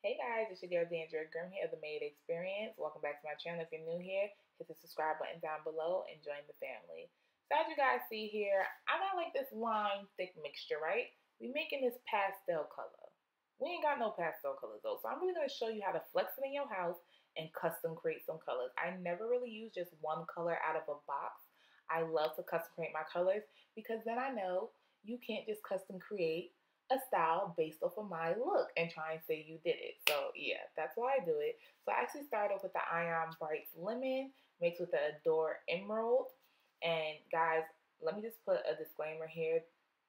Hey guys, it's your girl Deandrea Grim here of the m.A.d.e Experience. Welcome back to my channel. If you're new here, hit the subscribe button down below and join the family. So as you guys see here, I got like this lime thick mixture, right? We making this pastel color. We ain't got no pastel colors though, so I'm really going to show you how to flex it in your house and custom create some colors. I never really use just one color out of a box. I love to custom create my colors because then I know you can't just custom create a style based off of my look and try and say you did it. So yeah, that's why I do it. So I actually started off with the Ion Brights Lemon mixed with the Adore Emerald. And guys, let me just put a disclaimer here.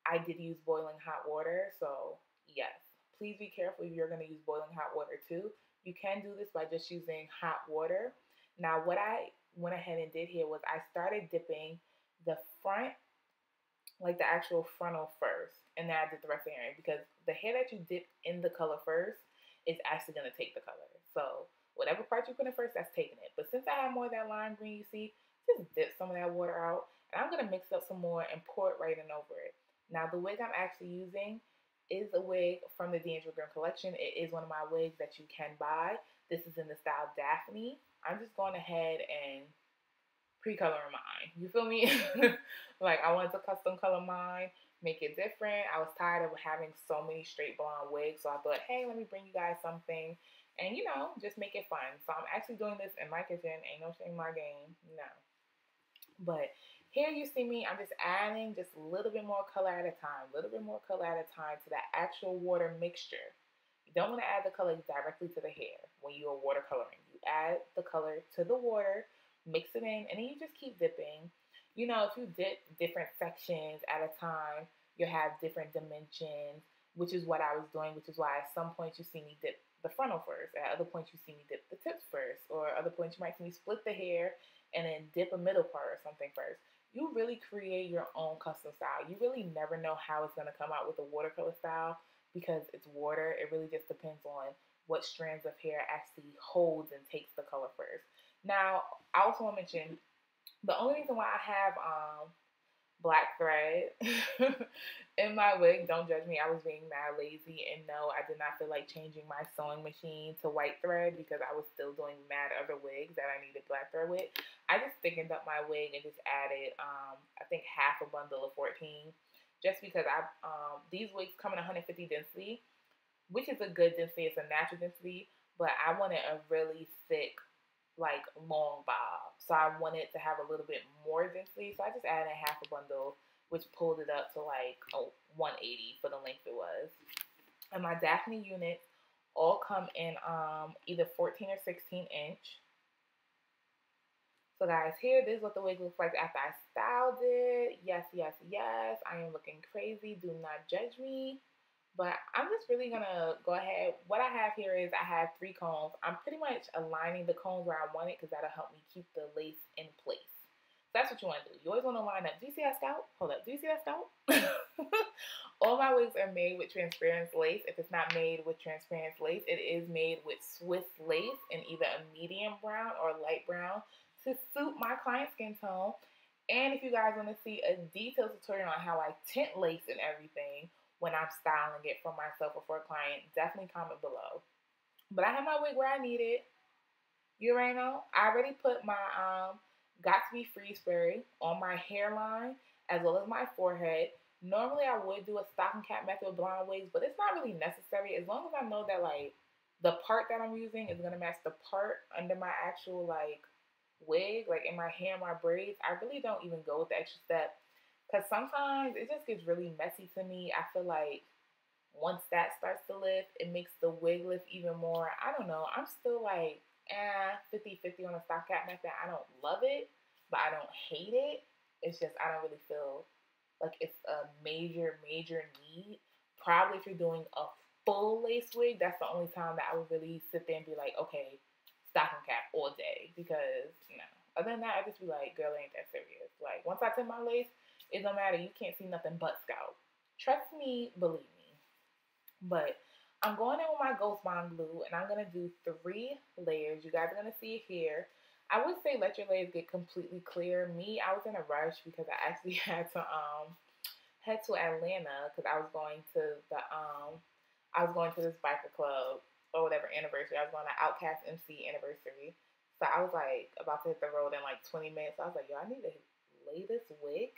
I did use boiling hot water, so yes, please be careful if you're going to use boiling hot water too. You can do this by just using hot water. Now what I went ahead and did here was I started dipping the front, like the actual frontal first, and then I did the rest of the hair because the hair that you dip in the color first is actually going to take the color. So whatever part you put in first, that's taking it. But since I have more of that lime green, you see, just dip some of that water out, and I'm going to mix up some more and pour it right in over it. Now the wig I'm actually using is a wig from the Deandrea Grim collection. It is one of my wigs that you can buy. This is in the style Daphne. I'm just going ahead and pre-coloring mine. You feel me? Like I wanted to custom color mine, make it different. I was tired of having so many straight blonde wigs, so I thought, hey, let me bring you guys something and just make it fun. So I'm actually doing this in my kitchen. Ain't no shame in my game. No. But here you see me, I'm just adding just a little bit more color at a time, a little bit more color at a time to that actual water mixture. You don't want to add the color directly to the hair when you are watercoloring. You add the color to the water, mix it in, and then you just keep dipping. If you dip different sections at a time, you'll have different dimensions, which is what I was doing, which is why at some points you see me dip the frontal first. At other points you see me dip the tips first. Or other points you might see me split the hair and then dip a middle part or something first. You really create your own custom style. You really never know how it's going to come out with a watercolor style because it's water. It really just depends on what strands of hair actually holds and takes the color first. Now, I also want to mention the only reason why I have black thread in my wig, don't judge me, I was being mad lazy, and no, I did not feel like changing my sewing machine to white thread because I was still doing mad other wigs that I needed black thread with. I just thickened up my wig and just added, I think half a bundle of 14, just because these wigs come in 150 density, which is a good density, it's a natural density, but I wanted a really thick, like long bob. So I wanted to have a little bit more density. So I just added half a bundle, which pulled it up to like 180 for the length it was. And my Daphne units all come in either 14 or 16 inch. So guys, here, this is what the wig looks like after I styled it. Yes, yes, yes. I am looking crazy. Do not judge me. But I'm just really going to go ahead. What I have here is I have 3 combs. I'm pretty much aligning the combs where I want it because that'll help me keep the lace in place. So that's what you want to do. You always want to line up. Do you see that scalp? Hold up. Do you see that scalp? All my wigs are made with transparent lace. If it's not made with transparent lace, it is made with Swiss lace in either a medium brown or light brown to suit my client's skin tone. And if you guys want to see a detailed tutorial on how I tint lace and everything, when I'm styling it for myself or for a client, definitely comment below. But I have my wig where I need it. You already know. I already put my Got to Be Free spray on my hairline as well as my forehead. Normally I would do a stocking cap method with blonde wigs, but it's not really necessary as long as I know that like the part that I'm using is gonna match the part under my actual like wig, like in my hair, my braids. I really don't even go with the extra step. Because sometimes it just gets really messy to me. I feel like once that starts to lift, it makes the wig lift even more. I don't know. I'm still like 50-50 on the stock cap method. I don't love it, but I don't hate it. It's just I don't really feel like it's a major need. Probably if you're doing a full lace wig, that's the only time that I would really sit there and be like, okay, stocking cap all day. Because, other than that, I just be like, girl, ain't that serious. Like, once I tint my lace, it don't matter. You can't see nothing but scalp. Trust me, believe me. But I'm going in with my Ghost Bond glue, and I'm going to do 3 layers. You guys are going to see it here. I would say let your layers get completely clear. Me, I was in a rush because I actually had to head to Atlanta because I was going to this biker club or whatever anniversary. I was going to Outcast MC anniversary. So I was like about to hit the road in like 20 minutes. So I was like, yo, I need to lay this wig.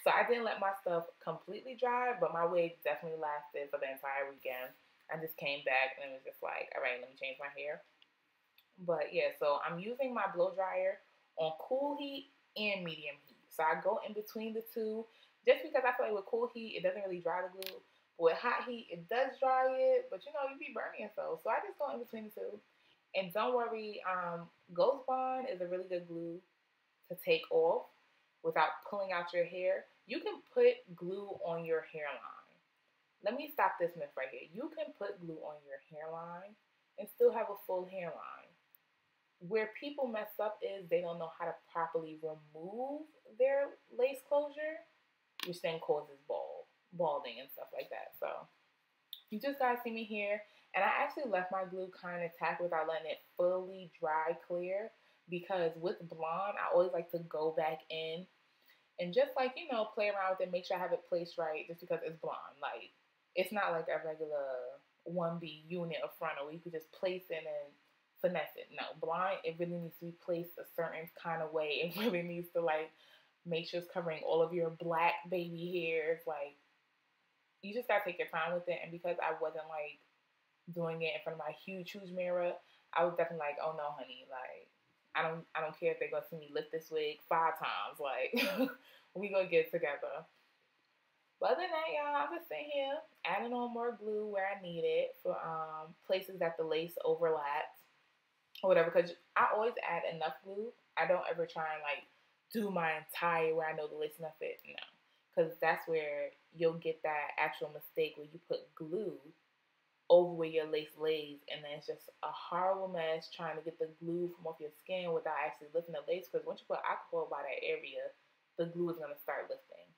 So I didn't let my stuff completely dry, but my wig definitely lasted for the entire weekend. I just came back and it was just like, all right, let me change my hair. But yeah, so I'm using my blow dryer on cool heat and medium heat. So I go in between the two just because I feel like with cool heat, it doesn't really dry the glue. But with hot heat, it does dry it, but you know, you be burning yourself. So I just go in between the two. And don't worry, Ghost Bond is a really good glue to take off without pulling out your hair. You can put glue on your hairline. Let me stop this myth right here. You can put glue on your hairline and still have a full hairline. Where people mess up is they don't know how to properly remove their lace closure, which then causes balding and stuff like that. So you just guys see me here, and I actually left my glue kind of tacked without letting it fully dry clear, because with blonde, I always like to go back in and just like, you know, play around with it, make sure I have it placed right just because it's blonde. Like, it's not like a regular 1B unit of frontal where you could just place it and finesse it. No, blonde, it really needs to be placed a certain kind of way. It really needs to like make sure it's covering all of your black baby hairs. Like, you just gotta take your time with it. And because I wasn't like doing it in front of my huge mirror, I was definitely like, oh no, honey, like I don't care if they're gonna see me lift this wig 5 times. Like we gonna get it together. But other than that, y'all, I'm just sitting here adding on more glue where I need it for places that the lace overlaps or whatever. Because I always add enough glue. I don't ever try and like do my entire where I know the lace enough fit. No, because that's where you'll get that actual mistake where you put glue over where your lace lays, and then it's just a horrible mess trying to get the glue from off your skin without actually lifting the lace. Because once you put alcohol by that area, the glue is going to start lifting.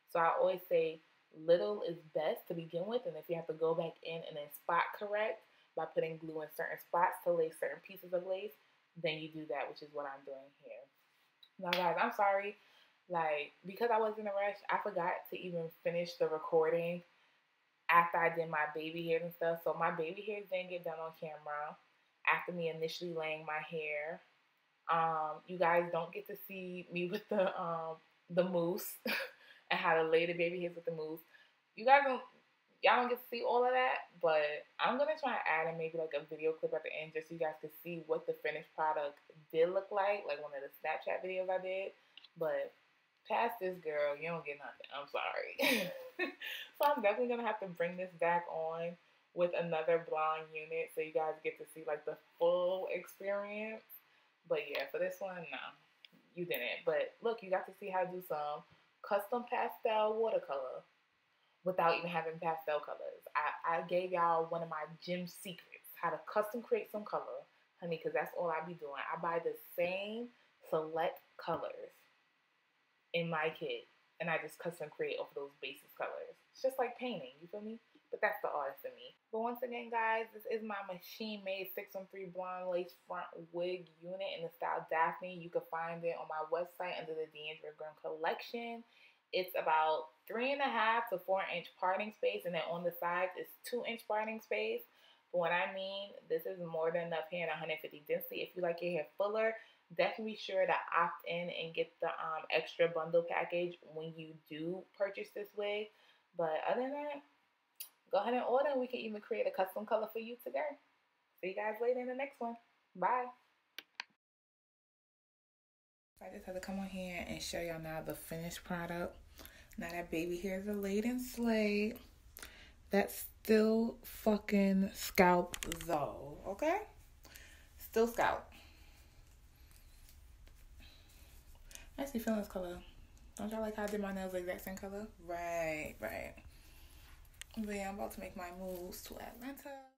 So I always say little is best to begin with, and if you have to go back in and then spot correct by putting glue in certain spots to lace certain pieces of lace, then you do that, which is what I'm doing here. Now guys, I'm sorry, like, because I was in a rush, I forgot to even finish the recording after I did my baby hairs and stuff. So my baby hairs didn't get done on camera after me initially laying my hair. You guys don't get to see me with the mousse and how to lay the baby hairs with the mousse. Y'all don't get to see all of that, but I'm gonna try and add in maybe like a video clip at the end just so you guys can see what the finished product did look like one of the Snapchat videos I did. But past this, girl, you don't get nothing. I'm sorry. So I'm definitely gonna have to bring this back on with another blonde unit so you guys get to see like the full experience. But yeah, for this one, no, you didn't. But look, you got to see how to do some custom pastel watercolor without even having pastel colors. I gave y'all one of my gym secrets, how to custom create some color, honey, because that's all I be doing. I buy the same select colors in my kit, and I just custom create off those basis colors. It's just like painting, you feel me? But that's the artist in me. But once again, guys, this is my machine-made 613 blonde lace front wig unit in the style Daphne. You can find it on my website under the Deandrea Grimm collection. It's about 3.5 to 4 inch parting space, and then on the sides it's 2 inch parting space. But what I mean, this is more than enough hair and 150 density. If you like your hair fuller, definitely be sure to opt in and get the extra bundle package when you do purchase this wig. But other than that, go ahead and order, and we can even create a custom color for you today. See you guys later in the next one. Bye. I just had to come on here and show y'all now the finished product. Now that baby hairs are laid and slayed, that's still fucking scalp though, okay? Still scalp. I actually feel this color. Don't y'all like how I did my nails the exact same color? Right. But yeah, I'm about to make my moves to Atlanta.